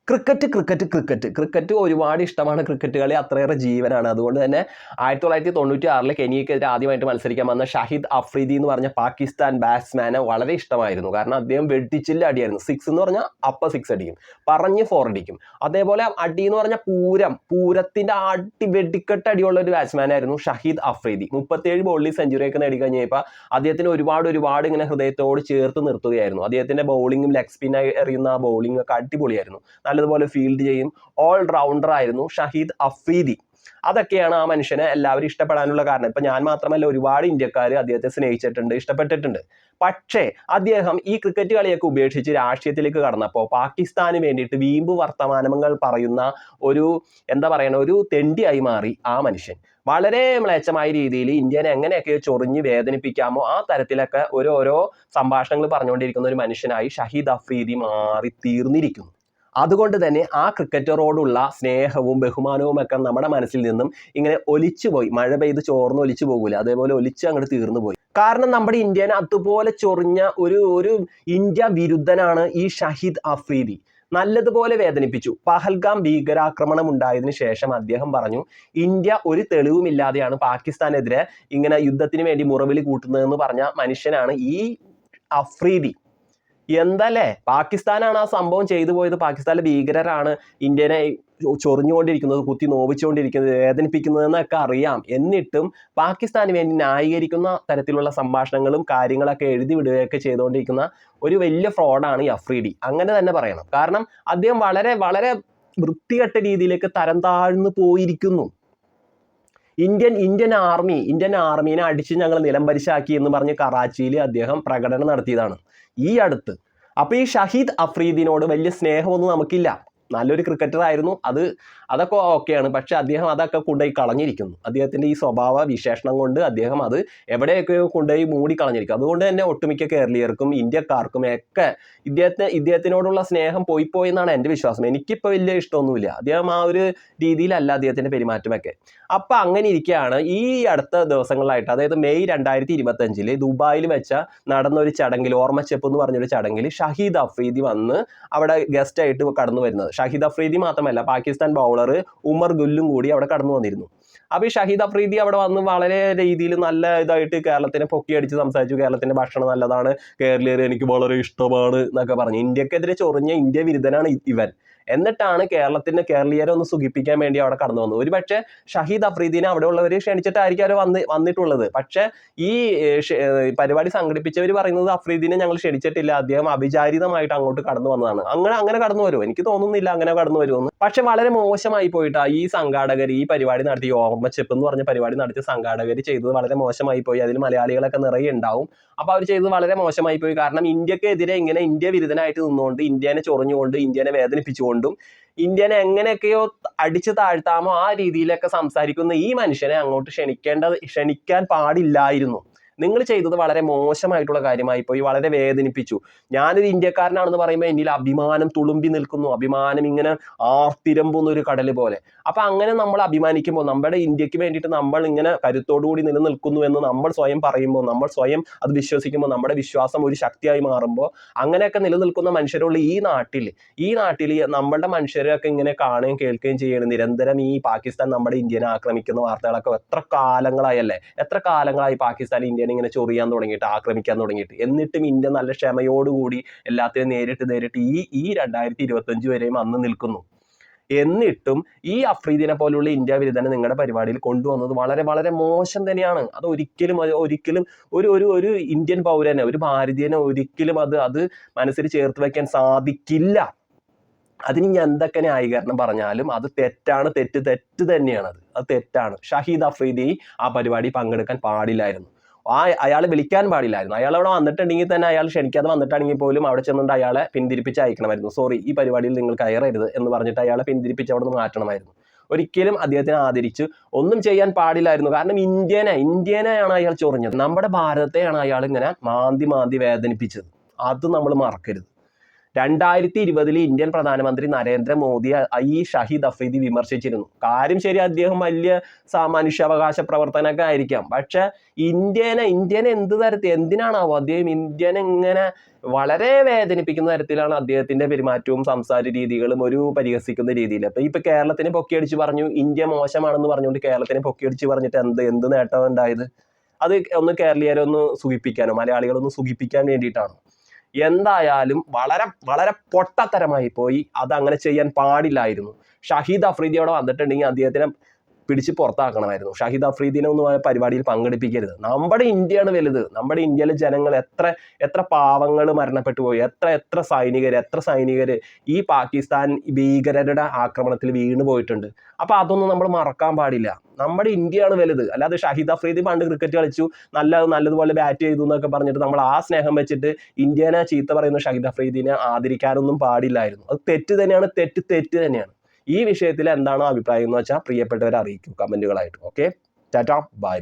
Cricket ഒരുപാട് ഇഷ്ടമാണ്. Cricket കളി അത്രയേറെ ജീവനാണ്. അതുകൊണ്ട് തന്നെ 1996 കെനിയക്കെതിരെ ആദ്യമായിട്ട് മത്സരിക്കാൻ വന്ന ഷാഹിദ് അഫ്രീദി എന്ന് പറഞ്ഞ പാകിസ്ഥാൻ ബാറ്റ്സ്മാനെ വളരെ ഇഷ്ടമായിരുന്നു. കാരണം അദ്ദേഹം വെട്ടിച്ചില്ല അടിയായിരുന്നു. 6 എന്ന് പറഞ്ഞാൽ അപ്പ 6 അടിക്കും, പറഞ്ഞ് 4 അടിക്കും. അതേപോലെ അടി എന്ന് പറഞ്ഞാൽ പൂരത്തിന്റെ വെടിക്കെട്ട് അടിയുള്ള ഒരു ബാറ്റ്സ്മാനായിരുന്നു ഷാഹിദ് അഫ്രീദി. 37 ബോളിൽ സെഞ്ചുറിയൊക്കെ നേടിക്കഴിഞ്ഞപ്പോൾ അദ്ദേഹത്തിന് ഒരുപാട് ഇങ്ങനെ ഹൃദയത്തോട് ചേർത്ത് നിർത്തുകയായിരുന്നു. അദ്ദേഹത്തിന്റെ ബൗളിങ്ങും ലെഗ് സ്പിൻ എറിയുന്ന ബൗളിംഗ് ഒക്കെ അടിപൊളിയായിരുന്നു. നല്ലതുപോലെ ഫീൽഡ് ചെയ്യും. ഓൾ റൗണ്ടർ ആയിരുന്നു ഷാഹിദ് അഫ്രീദി. അതൊക്കെയാണ് ആ മനുഷ്യനെ എല്ലാവരും ഇഷ്ടപ്പെടാനുള്ള കാരണം. ഇപ്പൊ ഞാൻ മാത്രമല്ല, ഒരുപാട് ഇന്ത്യക്കാർ അദ്ദേഹത്തെ സ്നേഹിച്ചിട്ടുണ്ട്, ഇഷ്ടപ്പെട്ടിട്ടുണ്ട്. പക്ഷേ അദ്ദേഹം ഈ ക്രിക്കറ്റ് കളിയൊക്കെ ഉപേക്ഷിച്ച് രാഷ്ട്രീയത്തിലേക്ക് കടന്നപ്പോൾ പാകിസ്ഥാന് വേണ്ടിയിട്ട് വീമ്പ് വർത്തമാനങ്ങൾ പറയുന്ന ഒരു ഒരു തെണ്ടിയായി മാറി ആ മനുഷ്യൻ. വളരെ മ്ലേച്ഛമായ രീതിയിൽ ഇന്ത്യനെ എങ്ങനെയൊക്കെ ചൊറിഞ്ഞ് വേദനിപ്പിക്കാമോ ആ തരത്തിലൊക്കെ ഓരോ സംഭാഷണങ്ങൾ പറഞ്ഞുകൊണ്ടിരിക്കുന്ന ഒരു മനുഷ്യനായി ഷാഹിദ് അഫ്രീദി മാറി തീർന്നിരിക്കുന്നു. അതുകൊണ്ട് തന്നെ ആ ക്രിക്കറ്ററോടുള്ള സ്നേഹവും ബഹുമാനവും ഒക്കെ നമ്മുടെ മനസ്സിൽ നിന്നും ഇങ്ങനെ ഒലിച്ചുപോയി. മഴ പെയ്ത് ചോർന്ന് ഒലിച്ചു പോകൂല, അതേപോലെ ഒലിച്ച് അങ്ങോട്ട് തീർന്നു പോയി. കാരണം നമ്മുടെ ഇന്ത്യനെ അതുപോലെ ചൊറിഞ്ഞ ഒരു ഇന്ത്യ വിരുദ്ധനാണ് ഈ ഷാഹിദ് അഫ്രീദി. നല്ലതുപോലെ വേദനിപ്പിച്ചു. പഹൽഗാം ഭീകരാക്രമണം ഉണ്ടായതിനു ശേഷം അദ്ദേഹം പറഞ്ഞു, ഇന്ത്യ ഒരു തെളിവുമില്ലാതെയാണ് പാകിസ്ഥാനെതിരെ ഇങ്ങനെ യുദ്ധത്തിന് വേണ്ടി മുറവിൽ കൂട്ടുന്നതെന്ന് പറഞ്ഞ മനുഷ്യനാണ് ഈ അഫ്രീദി. എന്തല്ലേ, പാകിസ്ഥാനാണ് ആ സംഭവം ചെയ്തു പോയത്. പാകിസ്ഥാനിലെ ഭീകരരാണ് ഇന്ത്യനെ ചൊറിഞ്ഞുകൊണ്ടിരിക്കുന്നത്, കുത്തി നോവിച്ചുകൊണ്ടിരിക്കുന്നത്, വേദനിപ്പിക്കുന്നതെന്നൊക്കെ അറിയാം. എന്നിട്ടും പാകിസ്ഥാന് വേണ്ടി ന്യായീകരിക്കുന്ന തരത്തിലുള്ള സംഭാഷണങ്ങളും കാര്യങ്ങളൊക്കെ എഴുതി വിടുകയൊക്കെ ചെയ്തുകൊണ്ടിരിക്കുന്ന ഒരു വലിയ ഫ്രോഡാണ് ഈ അഫ്രീദി. അങ്ങനെ തന്നെ പറയണം. കാരണം അദ്ദേഹം വളരെ വൃത്തികെട്ട രീതിയിലേക്ക് തരം താഴ്ന്നു പോയിരിക്കുന്നു. ഇന്ത്യൻ ആർമീനെ അടിച്ച് ഞങ്ങൾ നിലംപരിശാക്കി എന്ന് പറഞ്ഞ് കറാച്ചിയിൽ അദ്ദേഹം പ്രകടനം നടത്തിയതാണ് ഈ അടുത്ത്. അപ്പൊ ഈ ഷാഹിദ് അഫ്രീദിനോട് വലിയ സ്നേഹമൊന്നും നമുക്കില്ല. നല്ലൊരു ക്രിക്കറ്റർ ആയിരുന്നു, അതൊക്കെ ഓക്കെയാണ്. പക്ഷെ അദ്ദേഹം അതൊക്കെ കൊണ്ടുപോയി കളഞ്ഞിരിക്കുന്നു. അദ്ദേഹത്തിന്റെ ഈ സ്വഭാവ വിശേഷണം കൊണ്ട് അദ്ദേഹം അത് എവിടെയൊക്കെയോ കൊണ്ടുപോയി മൂടിക്കളഞ്ഞിരിക്കും. അതുകൊണ്ട് തന്നെ ഒട്ടുമിക്ക കേരളീയർക്കും ഇന്ത്യക്കാർക്കും ഒക്കെ ഇദ്ദേഹത്തിനോടുള്ള സ്നേഹം പോയി എന്നാണ് എൻ്റെ വിശ്വാസം. എനിക്കിപ്പോൾ വലിയ ഇഷ്ടമൊന്നുമില്ല. അദ്ദേഹം ആ ഒരു രീതിയിലല്ല അദ്ദേഹത്തിന്റെ പെരുമാറ്റമൊക്കെ. അപ്പൊ അങ്ങനെ ഇരിക്കുകയാണ് ഈ അടുത്ത ദിവസങ്ങളായിട്ട്, അതായത് മെയ് 2025 ദുബായിൽ വെച്ച നടന്ന ഒരു ചടങ്ങിൽ, ഓർമ്മച്ചെപ്പ് എന്ന് പറഞ്ഞൊരു ചടങ്ങിൽ ഷാഹിദ് അഫ്രീദി വന്ന് അവിടെ ഗസ്റ്റ് ആയിട്ട് കടന്നു വരുന്നത്. ഷാഹിദ് അഫ്രീദി മാത്രമല്ല, പാകിസ്ഥാൻ ബൗളർ ഉമർ ഗുല്ലും കൂടി അവിടെ കടന്നു വന്നിരുന്നു. അപ്പൊ ഈ ഷാഹിദ് അഫ്രീദി അവിടെ വന്ന് വളരെ രീതിയിൽ നല്ല ഇതായിട്ട് കേരളത്തിനെ പൊക്കിയടിച്ച് സംസാരിച്ചു. കേരളത്തിന്റെ ഭക്ഷണം നല്ലതാണ്, കേരളീയർ എനിക്ക് വളരെ ഇഷ്ടമാണ് എന്നൊക്കെ പറഞ്ഞു. ഇന്ത്യക്കെതിരെ ചൊറിഞ്ഞ ഇന്ത്യ വിരുദ്ധനാണ് ഇവൻ. എന്നിട്ടാണ് കേരളീയരെ ഒന്ന് സുഖിപ്പിക്കാൻ വേണ്ടി അവിടെ കടന്നു വന്നത്. ഒരുപക്ഷെ ഷാഹിദ് അഫ്രീദിനെ അവിടെ ഉള്ളവർ ക്ഷണിച്ചിട്ടായിരിക്കും അവർ വന്നിട്ടുള്ളത്. പക്ഷെ ഈ പരിപാടി സംഘടിപ്പിച്ചവർ പറയുന്നത് അഫ്രീദിനെ ഞങ്ങൾ ക്ഷണിച്ചിട്ടില്ല, അദ്ദേഹം അവിചാരിതമായിട്ട് അങ്ങോട്ട് കടന്നു വന്നതാണ്. അങ്ങനെ കടന്നു വരുമോ? എനിക്ക് തോന്നുന്നില്ല അങ്ങനെ കടന്നു വരുമെന്ന്. പക്ഷെ വളരെ മോശമായി പോയിട്ടാ ഈ സംഘാടകർ ഈ പരിപാടി നടത്തി, ഓർമ്മച്ചെപ്പ് എന്ന് പറഞ്ഞ പരിപാടി നടത്തിയ സംഘാടകർ ചെയ്തത് വളരെ മോശമായി പോയി. അതിൽ മലയാളികളൊക്കെ നിറയെ ഉണ്ടാവും. അപ്പൊ അവർ ചെയ്തത് വളരെ മോശമായി പോയി. കാരണം ഇന്ത്യക്കെതിരെ ഇങ്ങനെ ഇന്ത്യ വിരുദ്ധനായിട്ട് നിന്നുകൊണ്ട്, ഇന്ത്യനെ ചൊറിഞ്ഞുകൊണ്ട്, ഇന്ത്യനെ വേദനിപ്പിച്ചുകൊണ്ടും, ഇന്ത്യനെ എങ്ങനെയൊക്കെയോ അടിച്ചു താഴ്ത്താമോ ആ രീതിയിലൊക്കെ സംസാരിക്കുന്ന ഈ മനുഷ്യനെ അങ്ങോട്ട് ക്ഷണിക്കാൻ പാടില്ലായിരുന്നു. നിങ്ങൾ ചെയ്തത് വളരെ മോശമായിട്ടുള്ള കാര്യമായി പോയി, വളരെ വേദനിപ്പിച്ചു. ഞാനൊരു ഇന്ത്യക്കാരനാണെന്ന് പറയുമ്പോൾ എന്നിൽ അഭിമാനം തുളുമ്പി നിൽക്കുന്നു. അഭിമാനം ഇങ്ങനെ ആർത്തിരമ്പുന്ന ഒരു കടൽ പോലെ. അപ്പൊ അങ്ങനെ നമ്മൾ അഭിമാനിക്കുമ്പോൾ, നമ്മുടെ ഇന്ത്യക്ക് വേണ്ടിയിട്ട് നമ്മൾ ഇങ്ങനെ കരുത്തോടുകൂടി നിലനിൽക്കുന്നു എന്ന് നമ്മൾ സ്വയം പറയുമ്പോൾ, നമ്മൾ സ്വയം അത് വിശ്വസിക്കുമ്പോൾ, നമ്മുടെ വിശ്വാസം ഒരു ശക്തിയായി മാറുമ്പോൾ, അങ്ങനെയൊക്കെ നിലനിൽക്കുന്ന മനുഷ്യരുള്ള ഈ നാട്ടിൽ നമ്മളുടെ മനുഷ്യരെയൊക്കെ ഇങ്ങനെ കാണുകയും കേൾക്കുകയും ചെയ്യണം നിരന്തരം. ഈ പാകിസ്ഥാൻ നമ്മുടെ ഇന്ത്യനെ ആക്രമിക്കുന്ന വാർത്തകളൊക്കെ എത്ര കാലങ്ങളായി പാകിസ്ഥാൻ ഇന്ത്യനെ ഇങ്ങനെ ചൊറിയാൻ തുടങ്ങിയിട്ട്, ആക്രമിക്കാൻ തുടങ്ങിയിട്ട്. എന്നിട്ടും ഇന്ത്യ നല്ല ക്ഷമയോടുകൂടി എല്ലാത്തിനും നേരിട്ട് ഈ 2025 വരെയും അന്ന് നിൽക്കുന്നു. എന്നിട്ടും ഈ അഫ്രീദിനെ പോലുള്ള ഇന്ത്യ വിരുദ്ധനെ നിങ്ങളുടെ പരിപാടിയിൽ കൊണ്ടുവന്നത് വളരെ മോശം തന്നെയാണ്. അത് ഒരിക്കലും ഒരു ഇന്ത്യൻ പൗരനെ, ഒരു ഭാരതീയനെ ഒരിക്കലും അത് മനസ്സിൽ ചേർത്ത് വെക്കാൻ സാധിക്കില്ല. അതിന് ഞാൻ എന്തൊക്കെ ന്യായീകരണം പറഞ്ഞാലും അത് തെറ്റാണ്. തെറ്റ് തന്നെയാണ്. അത് തെറ്റാണ്. ഷാഹിദ് അഫ്രീദി ആ പരിപാടി പങ്കെടുക്കാൻ പാടില്ലായിരുന്നു. അയാൾ വിളിക്കാൻ പാടില്ലായിരുന്നു. അയാൾ അവിടെ വന്നിട്ടുണ്ടെങ്കിൽ തന്നെ, അയാൾ ക്ഷണിക്കാതെ വന്നിട്ടാണെങ്കിൽ പോലും അവിടെ ചെന്നുകൊണ്ട് അയാളെ പിന്തിരിപ്പിച്ച് അയക്കണമായിരുന്നു. സോറി, ഈ പരിപാടിയിൽ നിങ്ങൾ കയറരുത് എന്ന് പറഞ്ഞിട്ട് അയാളെ പിന്തിരിപ്പിച്ച് അവിടെ നിന്ന് മാറ്റണമായിരുന്നു. ഒരിക്കലും അദ്ദേഹത്തിനെ ആദരിച്ച് ഒന്നും ചെയ്യാൻ പാടില്ലായിരുന്നു. കാരണം ഇന്ത്യനെയാണ് അയാൾ ചൊറിഞ്ഞത്. നമ്മുടെ ഭാരതത്തെയാണ് അയാൾ ഇങ്ങനെ മാന്തി വേദനിപ്പിച്ചത്. അത് നമ്മൾ മറക്കരുത്. 2020 ഇന്ത്യൻ പ്രധാനമന്ത്രി നരേന്ദ്രമോദി ഈ ഷഹീദ് അഫ്രീദി വിമർശിച്ചിരുന്നു. കാര്യം ശരി, അദ്ദേഹം വലിയ മനുഷ്യാവകാശ പ്രവർത്തനമൊക്കെ ആയിരിക്കാം. പക്ഷെ ഇന്ത്യനെ എന്ത് തരത്തിൽ, എന്തിനാണാവോ അദ്ദേഹം ഇന്ത്യനെ ഇങ്ങനെ വളരെ വേദനിപ്പിക്കുന്ന തരത്തിലാണ് അദ്ദേഹത്തിന്റെ പെരുമാറ്റവും സംസാര രീതികളും ഒരു പരിഹസിക്കുന്ന രീതിയിൽ. അപ്പൊ ഇപ്പൊ കേരളത്തിനെ പൊക്കിയടിച്ച് പറഞ്ഞു, ഇന്ത്യ മോശമാണെന്ന് പറഞ്ഞുകൊണ്ട് കേരളത്തിനെ പൊക്കിയടിച്ച് പറഞ്ഞിട്ട് എന്ത് നേട്ടം ഉണ്ടായത്? അത് ഒന്ന് കേരളീയരെ ഒന്ന് സുഖിപ്പിക്കാനോ മലയാളികളൊന്ന് സുഖിപ്പിക്കാൻ വേണ്ടിയിട്ടാണ്. എന്തായാലും വളരെ വളരെ പൊട്ടത്തരമായി പോയി. അത് അങ്ങനെ ചെയ്യാൻ പാടില്ലായിരുന്നു. ഷഹീദ് അഫ്രീദി അവിടെ വന്നിട്ടുണ്ടെങ്കിൽ അദ്ദേഹത്തിനെ പിടിച്ച് പുറത്താക്കണമായിരുന്നു. ഷഹീദ് അഫ്രീദിനെ ഒന്നും പരിപാടിയിൽ പങ്കെടുപ്പിക്കരുത്. നമ്മുടെ ഇന്ത്യയാണ് വലുത്. നമ്മുടെ ഇന്ത്യയിലെ ജനങ്ങൾ എത്ര പാവങ്ങൾ മരണപ്പെട്ടു പോയി, എത്ര സൈനികർ ഈ പാകിസ്ഥാൻ ഭീകരരുടെ ആക്രമണത്തിൽ വീണ് പോയിട്ടുണ്ട്. അപ്പൊ അതൊന്നും നമ്മൾ മറക്കാൻ പാടില്ല. നമ്മുടെ ഇന്ത്യയാണ് വലുത്. അല്ലാതെ ഷഹീദ് അഫ്രീദി പണ്ട് ക്രിക്കറ്റ് കളിച്ചു, നല്ലതുപോലെ ബാറ്റ് ചെയ്തു എന്നൊക്കെ പറഞ്ഞിട്ട് നമ്മൾ ആ സ്നേഹം വെച്ചിട്ട് ഇന്ത്യനെ ചീത്ത പറയുന്ന ഷഹീദ് അഫ്രീദിനെ ആദരിക്കാനൊന്നും പാടില്ലായിരുന്നു. അത് തെറ്റ് തന്നെയാണ്, തെറ്റ് തന്നെയാണ്. ഈ വിഷയത്തിൽ എന്താണോ അഭിപ്രായം എന്ന് വെച്ചാൽ പ്രിയപ്പെട്ടവരെ അറിയിക്കും കമന്റുകളായിട്ട്. Okay, Tata, by.